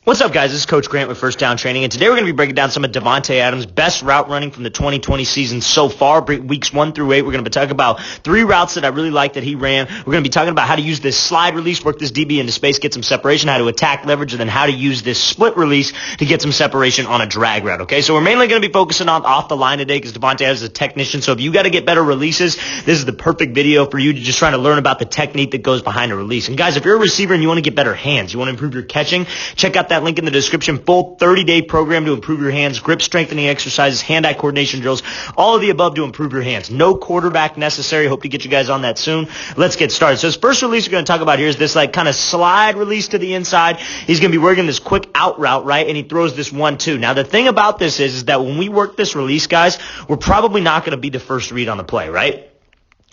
What's up, guys? This is Coach Grant with First Down Training, and today we're going to be breaking down some of DAVANTE Adams' best route running from the 2020 season so far, weeks 1 through 8. We're going to be talking about 3 routes that I really like that he ran. We're going to be talking about how to use this slide release, work this DB into space, get some separation, how to attack leverage, and then how to use this split release to get some separation on a drag route, okay? So we're mainly going to be focusing on off the line today because DAVANTE Adams is a technician, so if you got to get better releases, this is the perfect video for you to just try to learn about the technique that goes behind a release. And guys, if you're a receiver and you want to get better hands, you want to improve your catching, check out that link in the description. Full 30-day program to improve your hands, grip strengthening exercises, hand-eye coordination drills, all of the above to improve your hands. No quarterback necessary. Hope to get you guys on that soon. Let's get started. So this first release we're going to talk about here is this like kind of slide release to the inside. He's going to be working this quick out route, right? And he throws this 1-2. Now the thing about this is that when we work this release, guys, we're probably not going to be the first read on the play, right?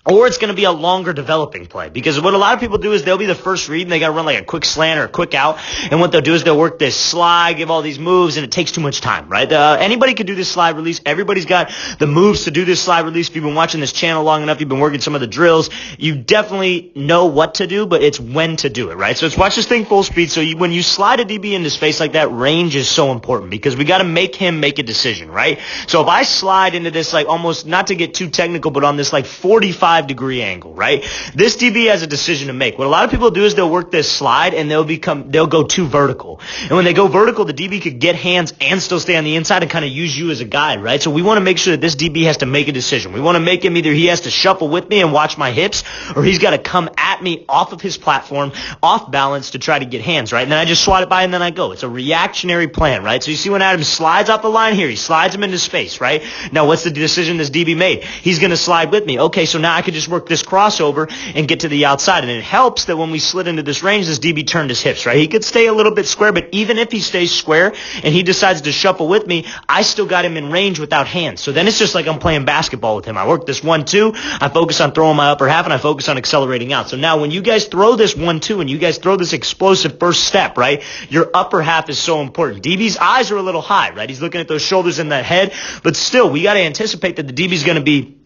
Or it's going to be a longer developing play, because what a lot of people do is they'll be the first read and they got to run like a quick slant or a quick out. And what they'll do is they'll work this slide, give all these moves, and it takes too much time, right? Anybody can do this slide release. Everybody's got the moves to do this slide release. If you've been watching this channel long enough, you've been working some of the drills, you definitely know what to do, but it's when to do it, right? So let's watch this thing full speed. So when you slide a DB into space like that, range is so important because we got to make him make a decision, right? So if I slide into this like almost, not to get too technical, but on this like 45-degree angle, right? This DB has a decision to make. What a lot of people do is they'll work this slide and they'll go too vertical. And when they go vertical, the DB could get hands and still stay on the inside and kind of use you as a guide, right? So we want to make sure that this DB has to make a decision. We want to make him either he has to shuffle with me and watch my hips, or he's got to come at me off of his platform, off balance to try to get hands, right? And then I just swat it by and then I go. It's a reactionary plan, right? So you see when Adams slides off the line here, he slides him into space, right? Now what's the decision this DB made? He's going to slide with me. Okay, so now I could just work this crossover and get to the outside. And it helps that when we slid into this range, this DB turned his hips, right? He could stay a little bit square, but even if he stays square and he decides to shuffle with me, I still got him in range without hands. So then it's just like I'm playing basketball with him. I work this 1-2, I focus on throwing my upper half, and I focus on accelerating out. So now when you guys throw this 1-2 and you guys throw this explosive first step, right, your upper half is so important. DB's eyes are a little high, right? He's looking at those shoulders and that head, but still, we got to anticipate that the DB's going to be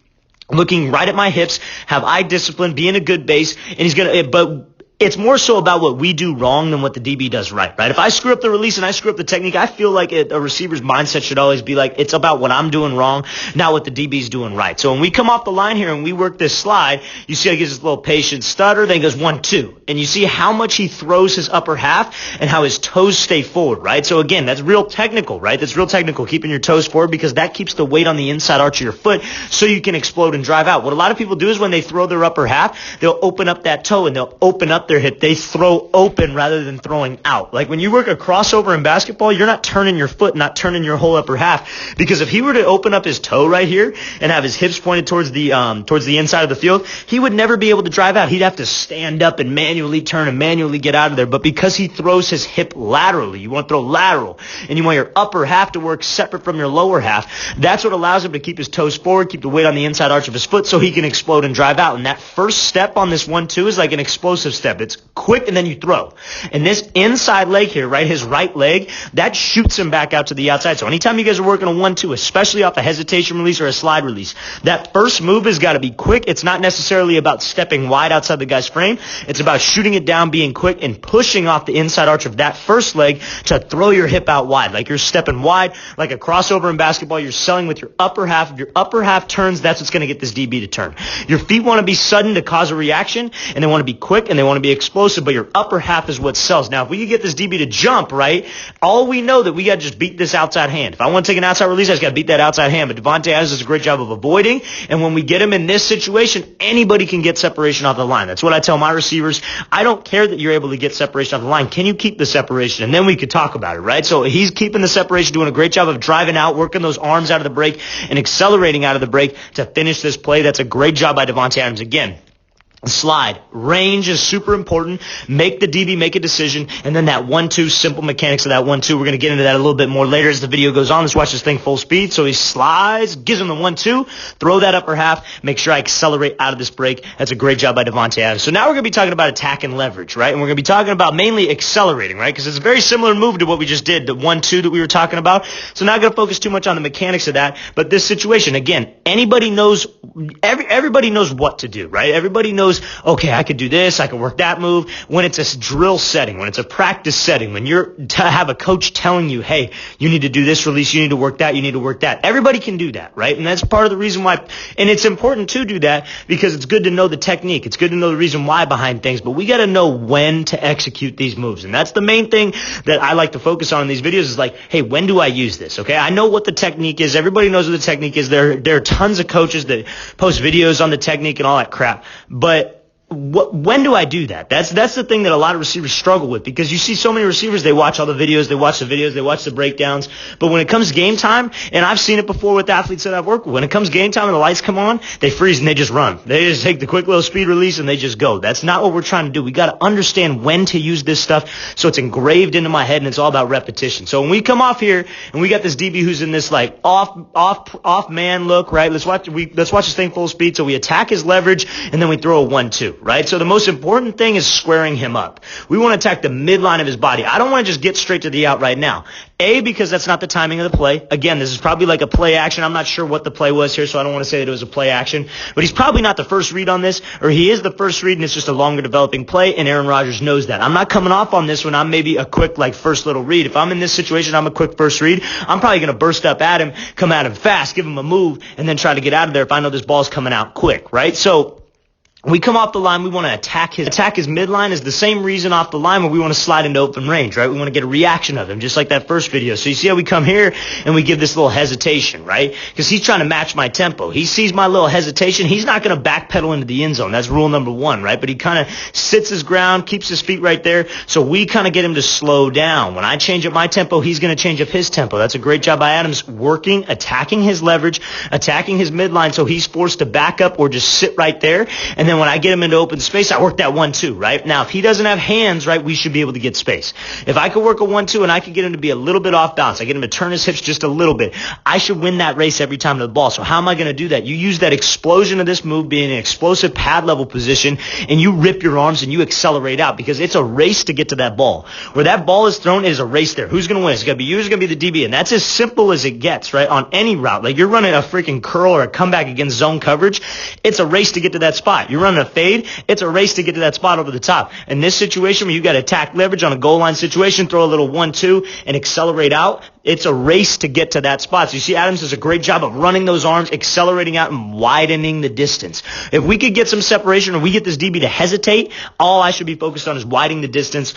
looking right at my hips, have eye discipline, be in a good base, and he's going to, but it's more so about what we do wrong than what the DB does right? If I screw up the release and I screw up the technique, I feel like a receiver's mindset should always be like, it's about what I'm doing wrong, not what the DB's doing right. So when we come off the line here and we work this slide, you see how he gives this little patient stutter, then he goes 1-2. And you see how much he throws his upper half and how his toes stay forward, right? So again, that's real technical, right? That's real technical, keeping your toes forward, because that keeps the weight on the inside arch of your foot so you can explode and drive out. What a lot of people do is when they throw their upper half, they'll open up that toe and they'll open up their hip. They throw open rather than throwing out. Like when you work a crossover in basketball, you're not turning your foot, not turning your whole upper half. Because if he were to open up his toe right here and have his hips pointed towards the inside of the field, he would never be able to drive out. He'd have to stand up and manually turn and manually get out of there. But because he throws his hip laterally, you want to throw lateral, and you want your upper half to work separate from your lower half, that's what allows him to keep his toes forward, keep the weight on the inside arch of his foot so he can explode and drive out. And that first step on this 1-2 is like an explosive step. It's quick and then you throw. And this inside leg here, right, his right leg, that shoots him back out to the outside. So anytime you guys are working a 1-2, especially off a hesitation release or a slide release, that first move has got to be quick. It's not necessarily about stepping wide outside the guy's frame. It's about shooting it down, being quick, and pushing off the inside arch of that first leg to throw your hip out wide. Like you're stepping wide, like a crossover in basketball, you're selling with your upper half. If your upper half turns, that's what's going to get this DB to turn. Your feet want to be sudden to cause a reaction, and they want to be quick, and they want to be explosive, but your upper half is what sells. Now, if we could get this DB to jump, right, all we know that we got to just beat this outside hand. If I want to take an outside release, I just got to beat that outside hand. But DAVANTE Adams does a great job of avoiding, and when we get him in this situation, anybody can get separation off the line. That's what I tell my receivers. I don't care that you're able to get separation off the line. Can you keep the separation? And then we could talk about it, right? So he's keeping the separation, doing a great job of driving out, working those arms out of the break, and accelerating out of the break to finish this play. That's a great job by DAVANTE Adams again. Slide. Range is super important. Make the DB make a decision. And then that 1-2, simple mechanics of that 1-2. We're going to get into that a little bit more later as the video goes on. Let's watch this thing full speed. So he slides, gives him the 1-2, throw that upper half, make sure I accelerate out of this break. That's a great job by DAVANTE Adams. So now we're going to be talking about attack and leverage, right? And we're going to be talking about mainly accelerating, right? Because it's a very similar move to what we just did, the 1-2 that we were talking about. So not going to focus too much on the mechanics of that. But this situation, again, everybody knows what to do, right? Everybody knows knows, okay, I could do this, I could work that move. When it's a drill setting, when it's a practice setting, when you're to have a coach telling you, hey, you need to do this release, you need to work that, you need to work that. Everybody can do that, right? And that's part of the reason why, and it's important to do that because it's good to know the technique. It's good to know the reason why behind things, but we got to know when to execute these moves. And that's the main thing that I like to focus on in these videos is like, hey, when do I use this? Okay, I know what the technique is. Everybody knows what the technique is. There are tons of coaches that post videos on the technique and all that crap. But when do I do that? That's the thing that a lot of receivers struggle with, because you see so many receivers, they watch all the videos, they watch the breakdowns, but when it comes game time, and I've seen it before with athletes that I've worked with, when it comes game time and the lights come on, they freeze and they just run. They just take the quick little speed release and they just go. That's not what we're trying to do. We got to understand when to use this stuff so it's engraved into my head, and it's all about repetition. So when we come off here and we got this DB who's in this like off man look, right? Let's watch this thing full speed. So we attack his leverage and then we throw a 1-2. Right? So the most important thing is squaring him up. We want to attack the midline of his body. I don't want to just get straight to the out right now. A, because that's not the timing of the play. Again, this is probably like a play action. I'm not sure what the play was here, so I don't want to say that it was a play action. But he's probably not the first read on this, or he is the first read and it's just a longer developing play, and Aaron Rodgers knows that. I'm not coming off on this when I'm maybe a quick like first little read. If I'm in this situation, I'm a quick first read. I'm probably going to burst up at him, come at him fast, give him a move, and then try to get out of there if I know this ball's coming out quick, right? So we come off the line, we want to attack his midline is the same reason off the line where we want to slide into open range, right? We want to get a reaction of him, just like that first video. So you see how we come here and we give this little hesitation, right? Because he's trying to match my tempo. He sees my little hesitation. He's not going to backpedal into the end zone. That's rule number one, right? But he kind of sits his ground, keeps his feet right there. So we kind of get him to slow down. When I change up my tempo, he's going to change up his tempo. That's a great job by Adams, working, attacking his leverage, attacking his midline, so he's forced to back up or just sit right there. And then when I get him into open space, I work that 1-2, right? Now, if he doesn't have hands, right, we should be able to get space. If I could work a 1-2 and I could get him to be a little bit off balance, I get him to turn his hips just a little bit, I should win that race every time to the ball. So how am I going to do that? You use that explosion of this move being an explosive pad level position, and you rip your arms and you accelerate out, because it's a race to get to that ball. Where that ball is thrown, it is a race there. Who's going to win? It's going to be you, it's going to be the DB. And that's as simple as it gets, right? On any route. Like you're running a freaking curl or a comeback against zone coverage, it's a race to get to that spot. You're running a fade, it's a race to get to that spot over the top. In this situation where you got attack leverage on a goal line situation, throw a little 1-2 and accelerate out, it's a race to get to that spot. So you see Adams does a great job of running those arms, accelerating out, and widening the distance. If we could get some separation, or we get this DB to hesitate, all I should be focused on is widening the distance,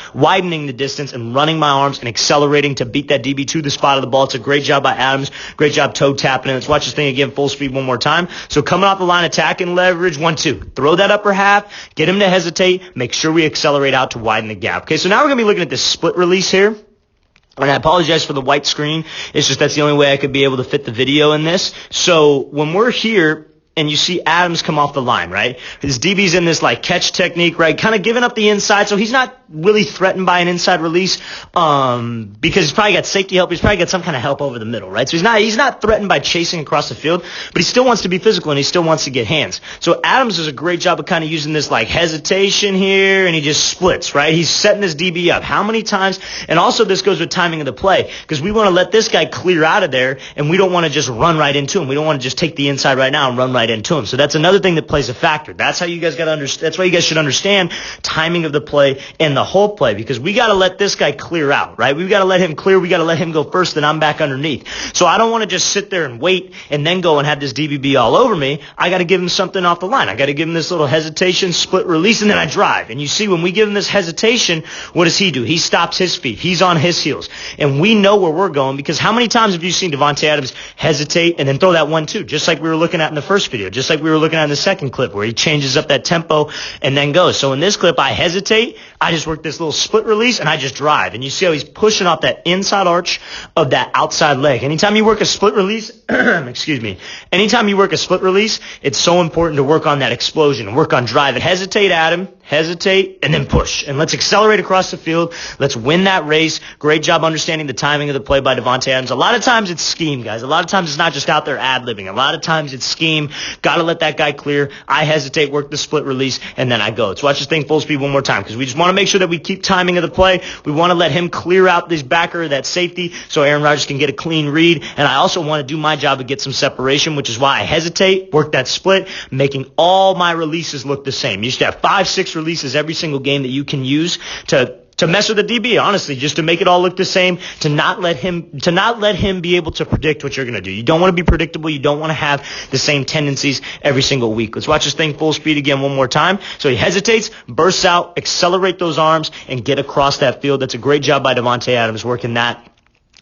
and running my arms and accelerating to beat that DB to the spot of the ball. It's a great job by Adams. Great job toe tapping. And let's watch this thing again full speed one more time. So coming off the line, attacking leverage, 1-2. Throw that upper half, get him to hesitate, make sure we accelerate out to widen the gap. Okay, so now we're going to be looking at this split release here. And I apologize for the white screen. It's just that's the only way I could be able to fit the video in this. So when we're here and you see Adams come off the line, right? His DB's in this like catch technique, right? Kind of giving up the inside, so he's not really threatened by an inside release because he's probably got safety help. He's probably got some kind of help over the middle, right? So he's not threatened by chasing across the field, but he still wants to be physical and he still wants to get hands. So Adams does a great job of kind of using this like hesitation here, and he just splits, right? He's setting this DB up. How many times? And also this goes with timing of the play, because we want to let this guy clear out of there, and we don't want to just run right into him. We don't want to just take the inside right now and run right into him. So that's another thing that plays a factor. That's how you guys got to understand. That's why you guys should understand timing of the play and the whole play, because we got to let this guy clear out, right? We got to let him clear. We got to let him go first, then I'm back underneath. So I don't want to just sit there and wait and then go and have this DBB all over me. I got to give him something off the line. I got to give him this little hesitation, split release, and then I drive. And you see, when we give him this hesitation, what does he do? He stops his feet. He's on his heels. And we know where we're going, because how many times have you seen DAVANTE Adams hesitate and then throw that 1-2, just like we were looking at in the first video, just like we were looking at in the second clip, where he changes up that tempo and then goes. So in this clip, I hesitate, I just work this little split release, and I just drive. And you see how he's pushing off that inside arch of that outside leg. Anytime you work a split release, anytime you work a split release, it's so important to work on that explosion and work on drive. And hesitate at him, hesitate, and then push. And let's accelerate across the field. Let's win that race. Great job understanding the timing of the play by DAVANTE ADAMS. A lot of times it's scheme, guys. A lot of times it's not just out there ad-libbing. A lot of times it's scheme. Got to let that guy clear. I hesitate, work the split release, and then I go. Let's watch this thing full speed one more time because we just want to make sure that we keep timing of the play. We want to let him clear out this backer, that safety, so Aaron Rodgers can get a clean read. And I also want to do my job to get some separation, which is why I hesitate, work that split, making all my releases look the same. You should have 5-6 releases every single game that you can use to mess with the DB, honestly, just to make it all look the same, to not let him be able to predict what you're going to do. You don't want to be predictable. You don't want to have the same tendencies every single week. Let's watch this thing full speed again one more time. So he hesitates, bursts out, accelerate those arms, and get across that field. That's a great job by DAVANTE ADAMS working that.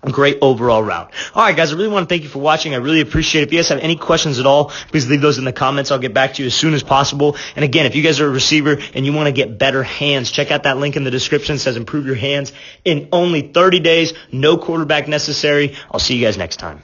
Great overall route. All right, guys, I really want to thank you for watching. I really appreciate it. If you guys have any questions at all, please leave those in the comments. I'll get back to you as soon as possible. And again, if you guys are a receiver and you want to get better hands, check out that link in the description. It says improve your hands in only 30 days. No quarterback necessary. I'll see you guys next time.